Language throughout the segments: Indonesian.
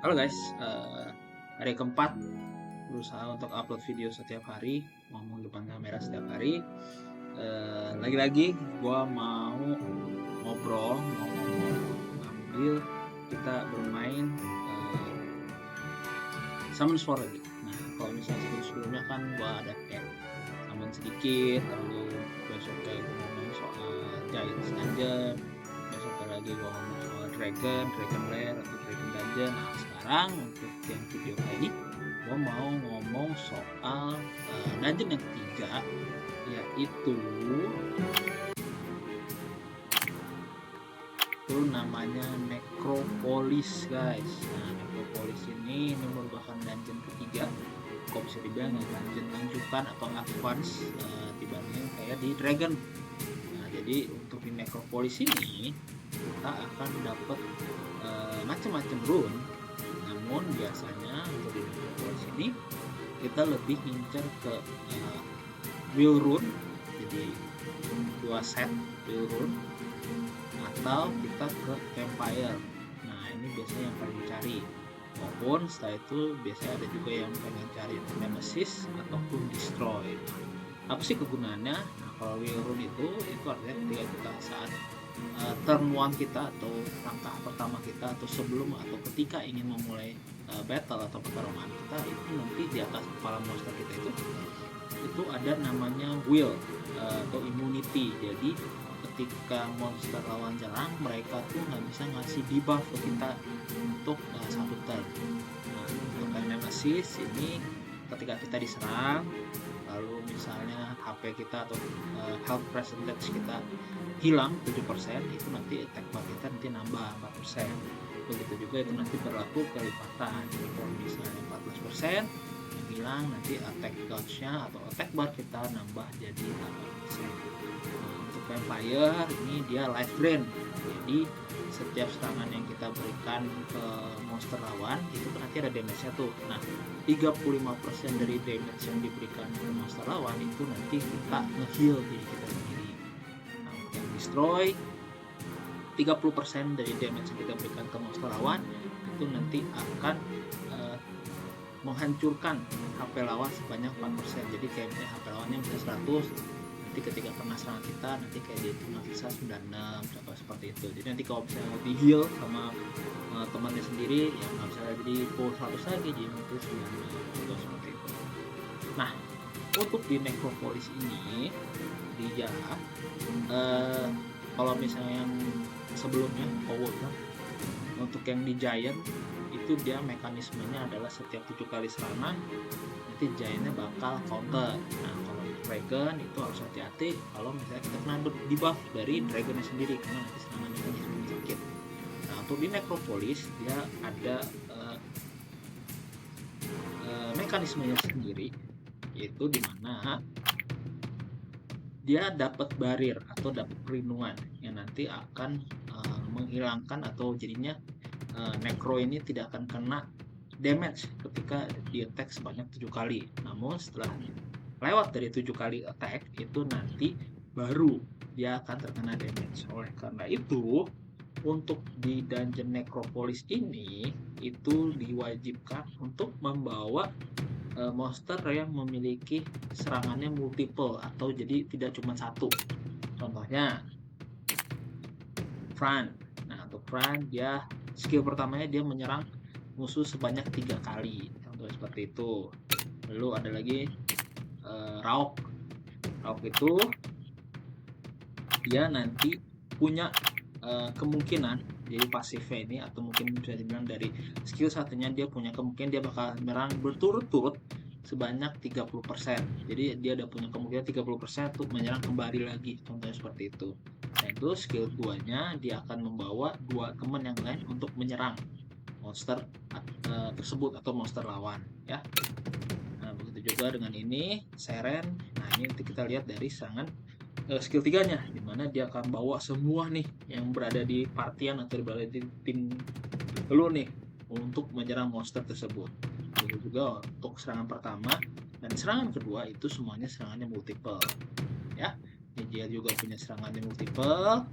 Halo guys, hari keempat berusaha untuk upload video setiap hari, ngomong depan kamera setiap hari. Lagi-lagi gua mau ngobrol, mau ngambil kita bermain summon sword lagi. Nah, kalau misalnya sebelumnya kan gua ada kayak summon sedikit, lalu besok kayak gua ngomong soal Giants Dungeon, besok lagi gua ngomong soal Dragon Lair atau Dragon Dungeon. Nah, sekarang untuk yang video kali ini gua mau ngomong soal dungeon yang ketiga, yaitu namanya Necropolis guys. Nah, Necropolis ini merupakan dungeon ketiga, kok bisa dibilang dungeon lanjutan atau advance dibanding kayak di Dragon. Nah, jadi untuk di Necropolis ini kita akan dapat macam-macam rune, namun biasanya untuk di Necropolis ini kita lebih incar ke will rune, jadi 2 set will rune, atau kita ke vampire. Nah, ini biasanya yang paling dicari, maupun setelah itu biasanya ada juga yang pengen cari nemesis ataupun destroy. Apa sih kegunaannya? Nah, kalau will rune itu artinya ketika kita saat turn 1 kita atau langkah pertama kita atau sebelum atau ketika ingin memulai battle atau pertarungan kita, itu nanti di atas kepala monster kita itu ada namanya will atau immunity. Jadi ketika monster lawan nyerang, mereka tuh nggak bisa ngasih debuff ke kita untuk satu turn. Nah, untuk nemesis ini ketika kita diserang, lalu misalnya HP kita atau health percentage kita hilang 7%, itu nanti attack bar kita nanti nambah 4%. Begitu juga itu nanti berlaku kelipatan. Jadi kalau misalnya 14% yang hilang, nanti attack dodge-nya atau attack bar kita nambah jadi 8%. Nah, untuk vampire ini dia life drain. Jadi setiap serangan yang kita berikan ke monster lawan itu nanti ada damage-nya tuh. Nah, 35% dari damage yang diberikan ke monster lawan itu nanti kita nge-heal diri kita sendiri. Nah, yang destroy 30% dari damage yang kita berikan ke monster lawan itu nanti akan menghancurkan HP lawan sebanyak 4%. Jadi kayak misalnya HP lawannya bisa 100, nanti ketika kena serangan kita nanti kayak dia cuma bisa 96 atau seperti itu. Jadi nanti kalau misalnya mau di heal sama temannya sendiri ya nggak bisa jadi full 100 lagi, jadi nanti 96 atau seperti itu. Nah, untuk di Necropolis ini dia kalau misalnya yang sebelumnya untuk yang di Giant itu dia mekanismenya adalah setiap 7 kali serangan nanti Giantnya bakal counter. Nah, kalau Dragon itu harus hati-hati kalau misalnya kita kena debuff dari Dragonnya sendiri, karena nanti serangannya kan jadi sakit. Nah, untuk di Necropolis dia ada mekanismenya sendiri, yaitu dimana dia dapat barir atau dapat perlindungan yang nanti akan menghilangkan atau jadinya Necro ini tidak akan kena damage ketika di attack sebanyak 7 kali. Namun setelah lewat dari 7 kali attack itu nanti baru dia akan terkena damage. Oleh karena itu untuk di dungeon Necropolis ini itu diwajibkan untuk membawa monster yang memiliki serangannya multiple atau jadi tidak cuma satu. Contohnya Fran. Nah, untuk Fran dia skill pertamanya dia menyerang musuh sebanyak 3 kali. Contoh seperti itu. Lalu ada lagi Rauk. Rauk itu dia nanti punya kemungkinan, jadi pasifnya ini atau mungkin bisa dibilang dari skill satunya dia punya kemungkinan dia bakal menyerang berturut-turut sebanyak 30%. Jadi dia ada punya kemungkinan 30% untuk menyerang kembali lagi. Contohnya seperti itu. Nah, itu skill 2-nya dia akan membawa 2 teman yang lain untuk menyerang monster tersebut atau monster lawan ya. Nah, begitu juga dengan ini Seren. Nah, ini nanti kita lihat dari serangan skill 3-nya, dimana dia akan bawa semua nih yang berada di partian atau berada di tim lu nih untuk menyerang monster tersebut. Begitu juga untuk serangan pertama dan serangan kedua itu semuanya serangannya multiple ya. Jadi dia juga punya serangannya multiple.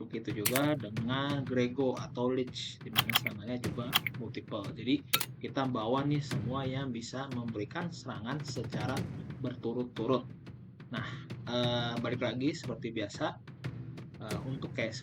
Begitu juga dengan Grego atau Lich, dimana serangannya juga multiple. Jadi kita bawa nih semua yang bisa memberikan serangan secara berturut-turut. Nah, balik lagi seperti biasa, untuk kayak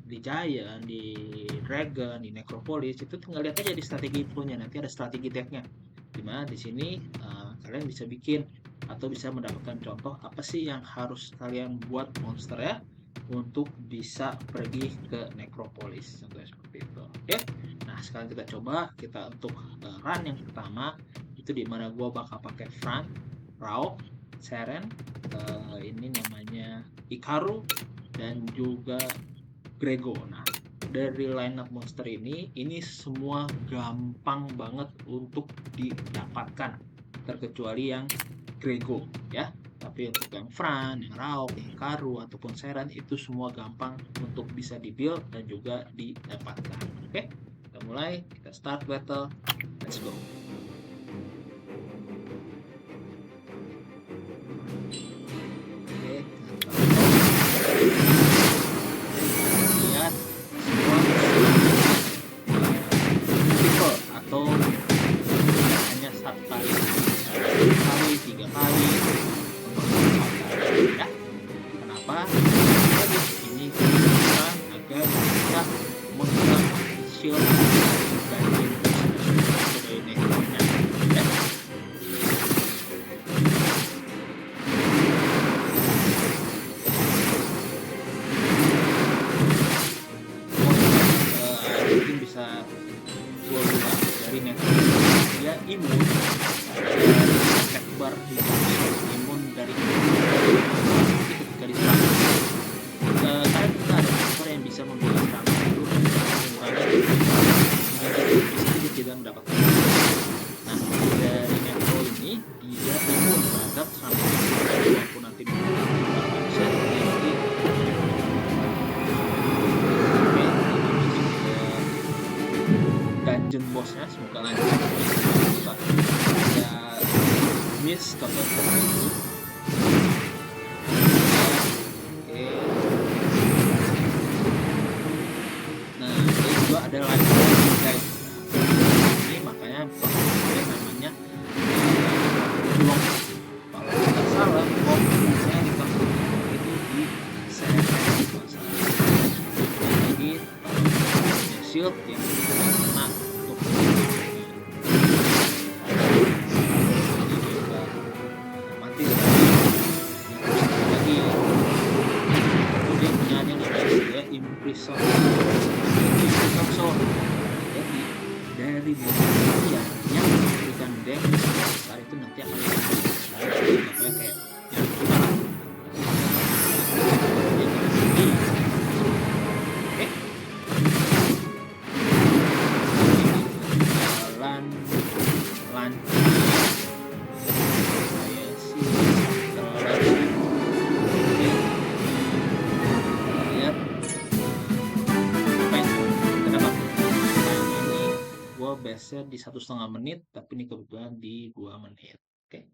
di Giant, di Dragon, di Necropolis itu tinggal lihat aja di strategi infonya, nanti ada strategi decknya. Dimana di sini kalian bisa bikin atau bisa mendapatkan contoh apa sih yang harus kalian buat monster ya untuk bisa pergi ke Necropolis, contohnya seperti itu. Oke, nah sekarang kita coba untuk run yang pertama itu dimana gua bakal pakai Frank, Rao, Seren, ini namanya Ikaru dan juga Grego. Nah, dari lineup monster ini semua gampang banget untuk didapatkan terkecuali yang Grego ya. Tapi untuk yang Fran, yang Rauk, yang Karu ataupun Seren itu semua gampang untuk bisa di-build dan juga didapatkan. Oke, kita mulai, kita start battle. Let's go. Oke, lihat semua multiple atau hanya satu kali, 3 kali, ya. Kenapa? Ini tujuan agar bisa menggunakan shield dan sebagai nekronya, ya. Mungkin bisa gua bilang dari nekro dia imun bar imun dari ketika diserang. Karena kita ada monster yang bisa memberikan serangan itu mengurangi bisa tidak mendapatkan. Nah, dari Necro ini dia imun terhadap serangan walaupun nanti bisa jadi dungeon bossnya semoga lancar. Ada miss contoh seperti itu. Oke. Nah, ini juga ada lagi guys. Ini makanya namanya blok. Kalau tidak salah, fokusnya di kasus itu di CSS masalah. Jadi kalau punya shield yang kena untuk imprison. Jadi dari dia yang memberikan damage besar itu nanti akan kayak yang kita jalan lancar saya sih biasanya di 1,5 menit, tapi ini kebetulan di 2 menit. Oke.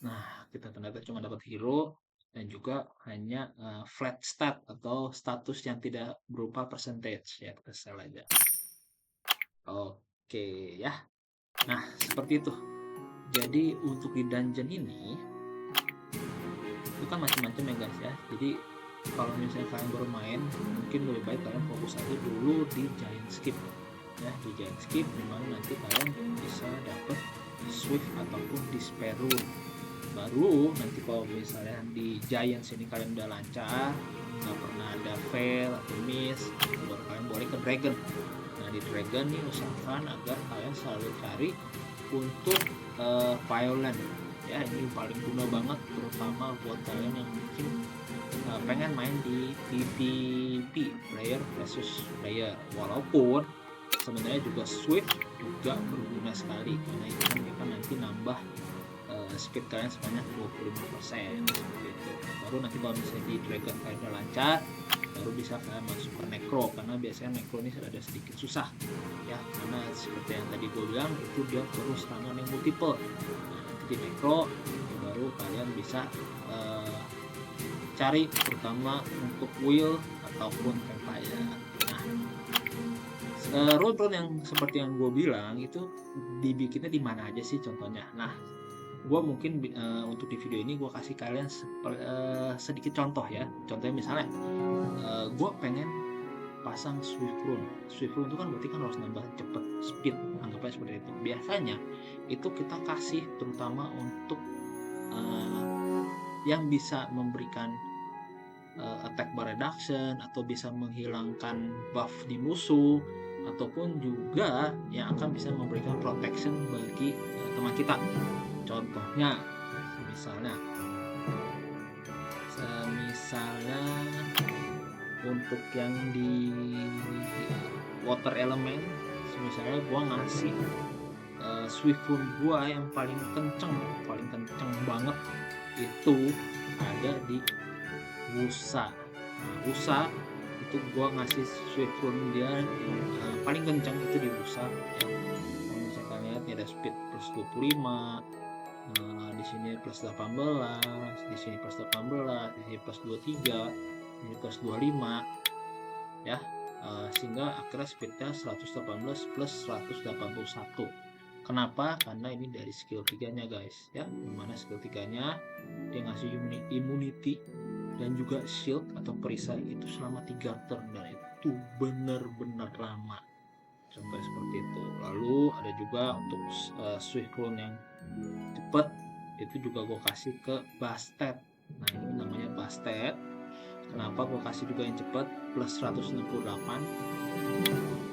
Nah, kita ternyata cuma dapat hero dan juga hanya flat stat atau status yang tidak berupa percentage ya, kita sel aja. Oke ya. Nah, seperti itu. Jadi untuk di dungeon ini itu kan macam-macam ya guys ya. Jadi kalau misalnya kalian baru main, mungkin lebih baik kalian fokus aja dulu di Giant Skip ya, di Giant Skip dimana nanti kalian bisa dapat Swift ataupun Despair Rune. Baru nanti kalau misalnya di Giant sini kalian udah lancar, nggak pernah ada fail atau miss, baru kalian boleh ke Dragon. Nah di Dragon nih usahakan agar kalian selalu cari untuk Violent ya, ini paling guna banget terutama buat kalian yang mungkin pengen main di PvP player versus player, walaupun sebenarnya juga Swift juga berguna sekali karena itu kan nanti nambah speed kalian sebanyak 25% seperti itu. Baru nanti kalau misalnya di Dragon kalian udah lancar, baru bisa kalian masuk ke Necro, karena biasanya Necro ini ada sedikit susah ya, karena seperti yang tadi gue bilang itu dia perlu serangan yang multiple. Nah, nanti di Necro baru kalian bisa cari terutama untuk wheel ataupun vampire. Nah, rune yang seperti yang gue bilang itu dibikinnya di mana aja sih contohnya. Nah, gue mungkin untuk di video ini gue kasih kalian sedikit contoh ya. Contohnya misalnya gue pengen pasang Swift Rune. Swift Rune itu kan berarti kan harus nambah cepet speed, anggapnya seperti itu. Biasanya itu kita kasih terutama untuk yang bisa memberikan attack bar reduction atau bisa menghilangkan buff di musuh, ataupun juga yang akan bisa memberikan protection bagi teman kita. Contohnya misalnya untuk yang di water element, misalnya gua ngasih Swift Rune gua yang paling kenceng banget itu ada di Wusa. Nah, Wusa itu gua ngasih Swift Rune dia yang paling kencang itu di Wusa ya. Kalau misalkan lihat ini ada speed plus 25, di sini plus 18, di sini plus 18, di sini plus 23, ini plus 25 ya, sehingga akhirnya speednya 118 plus 181. Kenapa? Karena ini dari skill 3-nya guys ya, dimana skill 3-nya dia ngasih immunity dan juga shield atau perisai itu selama 3 turn, dan itu benar-benar lama sampai seperti itu. Lalu ada juga untuk Swift Rune yang cepet itu juga gue kasih ke Bastet. Nah, ini namanya Bastet. Kenapa gue kasih juga yang cepet plus 168?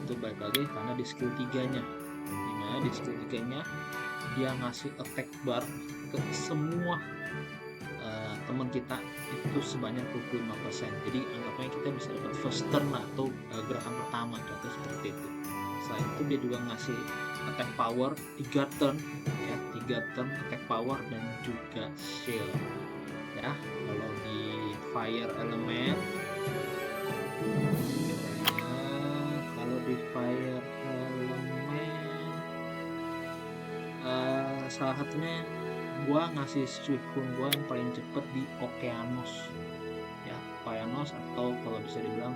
Itu baik lagi karena di skill 3-nya, dimana di skill 3-nya dia ngasih attack bar ke semua teman kita itu sebanyak 25%. Jadi anggapnya kita bisa dapat first turn atau gerakan pertama, contoh seperti itu. Selain itu dia juga ngasih attack power 3 turn ya, 3 turn attack power dan juga shield ya. Kalau di fire element, salah satunya gua ngasih Swift Rune gua yang paling cepet di Okeanos ya. Okeanos, atau kalau bisa dibilang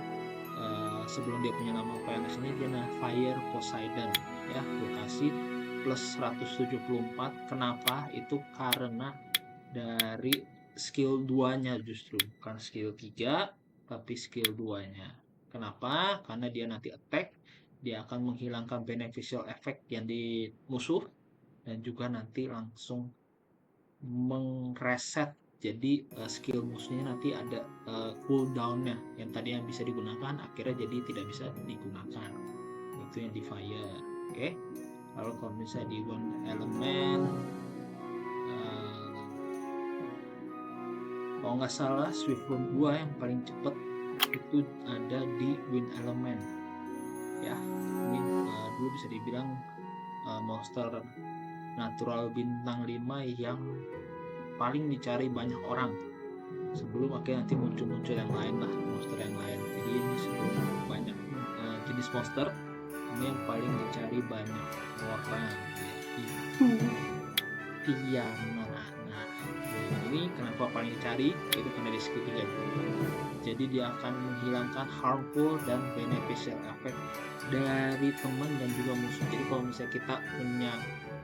sebelum dia punya nama Okeanos ini dia Fire Poseidon ya. Gua kasih plus 174. Kenapa? Itu karena dari skill 2-nya, justru bukan skill 3 tapi skill 2-nya. Kenapa? Karena dia nanti attack, dia akan menghilangkan beneficial effect yang di musuh, dan juga nanti langsung mengreset. Jadi skill musuhnya nanti ada cooldown-nya yang tadi yang bisa digunakan akhirnya jadi tidak bisa digunakan. Itu yang di fire. Oke. Lalu kalau misalnya di one element, kalau nggak salah Swift Rune 2 yang paling cepet itu ada di wind element ya. Ini dulu bisa dibilang monster natural bintang 5 yang paling dicari banyak orang sebelum akhirnya nanti muncul yang lain lah, monster yang lain. Jadi ini sebelum banyak jenis monster, ini yang paling dicari banyak orang yaitu Tiamat. Nah, ini kenapa paling dicari? Itu karena di skill 3. Jadi dia akan menghilangkan harmful dan beneficial effect dari teman dan juga musuh. Jadi kalau misalnya kita punya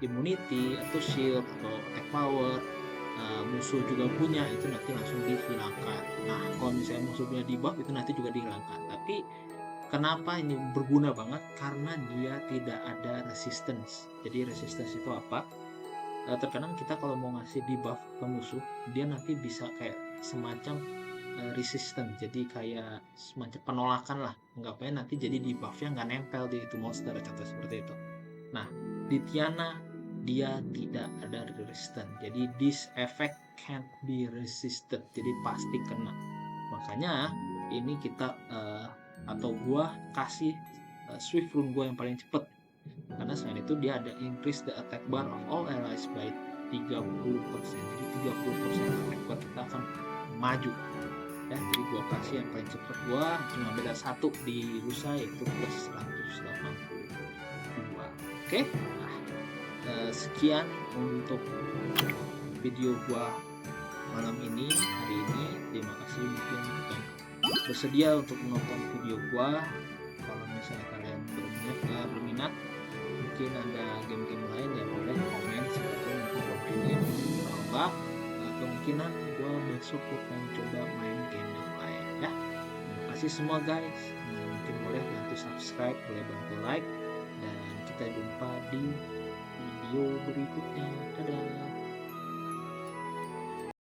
immunity atau shield atau attack power, musuh juga punya, itu nanti langsung dihilangkan. Nah, kalau misalnya musuh punya debuff itu nanti juga dihilangkan. Tapi kenapa ini berguna banget? Karena dia tidak ada resistance. Jadi resistance itu apa? Terkadang kita kalau mau ngasih debuff ke musuh, dia nanti bisa kayak semacam resistant, jadi kayak semacam penolakan lah, anggapnya nanti jadi debuffnya nggak nempel di itu monster, contoh seperti itu. Nah, di Tiana dia tidak ada resistant, jadi this effect can't be resisted, jadi pasti kena. Makanya ini kita atau gua kasih Swift Rune gua yang paling cepet, karena selain itu dia ada increase the attack bar of all allies by 30%. Jadi 30% attack bar kita akan maju ya. Jadi gua kasih yang paling cepet, gua cuma beda satu di Rusa yaitu plus 182. Oke. Nah, sekian untuk video gua malam ini, hari ini. Terima kasih mungkin untuk bersedia untuk menonton video gua. Kalau misalnya kalian berminat mungkin ada game-game lain ya boleh komen, siapa tahu nanti gua mainin. Kalau enggak, kemungkinan gua besok akan coba main game yang lain ya. Terima kasih semua guys. Mungkin boleh bantu subscribe, boleh bantu like, dan kita jumpa di video berikutnya. Dadah.